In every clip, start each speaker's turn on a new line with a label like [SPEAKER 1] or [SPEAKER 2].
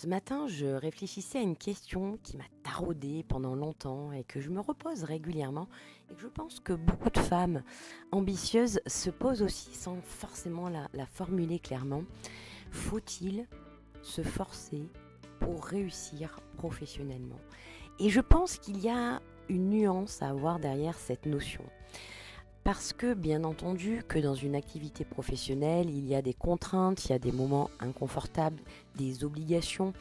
[SPEAKER 1] Ce matin, je réfléchissais à une question qui m'a taraudée pendant longtemps et que je me repose régulièrement et que je pense que beaucoup de femmes ambitieuses se posent aussi sans forcément la formuler clairement. Faut-il se forcer pour réussir professionnellement? Et je pense qu'il y a une nuance à avoir derrière cette notion. Parce que, bien entendu, que dans une activité professionnelle, il y a des contraintes, il y a des moments inconfortables, des obligations,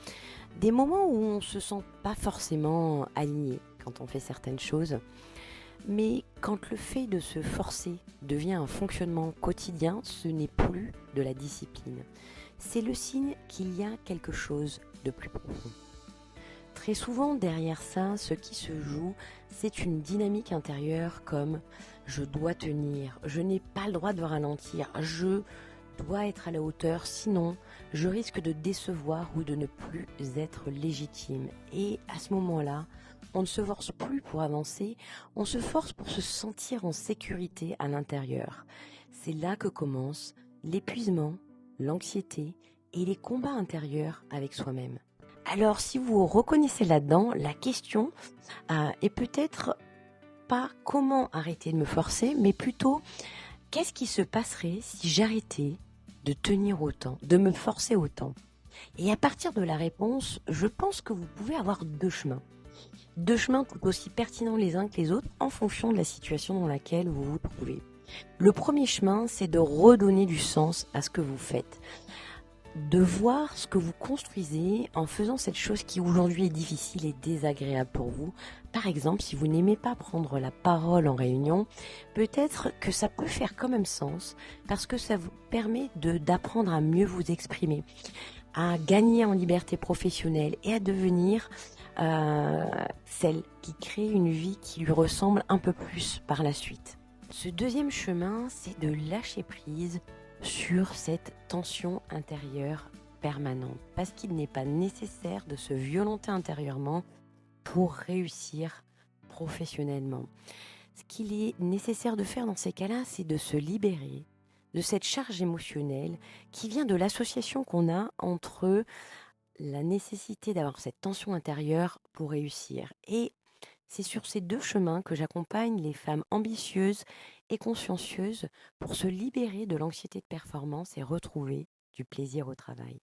[SPEAKER 1] des moments où on ne se sent pas forcément aligné quand on fait certaines choses. Mais quand le fait de se forcer devient un fonctionnement quotidien, ce n'est plus de la discipline. C'est le signe qu'il y a quelque chose de plus profond. Très souvent, derrière ça, ce qui se joue, c'est une dynamique intérieure comme je dois tenir, je n'ai pas le droit de ralentir, je dois être à la hauteur, sinon je risque de décevoir ou de ne plus être légitime. Et à ce moment-là, on ne se force plus pour avancer, on se force pour se sentir en sécurité à l'intérieur. C'est là que commence l'épuisement, l'anxiété et les combats intérieurs avec soi-même. Alors, si vous vous reconnaissez là-dedans, la question est peut-être pas comment arrêter de me forcer, mais plutôt qu'est-ce qui se passerait si j'arrêtais de tenir autant, de me forcer autant. Et à partir de la réponse, je pense que vous pouvez avoir deux chemins. Deux chemins tout aussi pertinents les uns que les autres en fonction de la situation dans laquelle vous vous trouvez. Le premier chemin, c'est de redonner du sens à ce que vous faites, de voir ce que vous construisez en faisant cette chose qui aujourd'hui est difficile et désagréable pour vous. Par exemple, si vous n'aimez pas prendre la parole en réunion, peut-être que ça peut faire quand même sens parce que ça vous permet d'apprendre à mieux vous exprimer, à gagner en liberté professionnelle et à devenir celle qui crée une vie qui lui ressemble un peu plus par la suite. Ce deuxième chemin, c'est de lâcher prise sur cette tension intérieure permanente, parce qu'il n'est pas nécessaire de se violenter intérieurement pour réussir professionnellement. Ce qu'il est nécessaire de faire dans ces cas-là, c'est de se libérer de cette charge émotionnelle qui vient de l'association qu'on a entre la nécessité d'avoir cette tension intérieure pour réussir. Et c'est sur ces deux chemins que j'accompagne les femmes ambitieuses et consciencieuses pour se libérer de l'anxiété de performance et retrouver du plaisir au travail.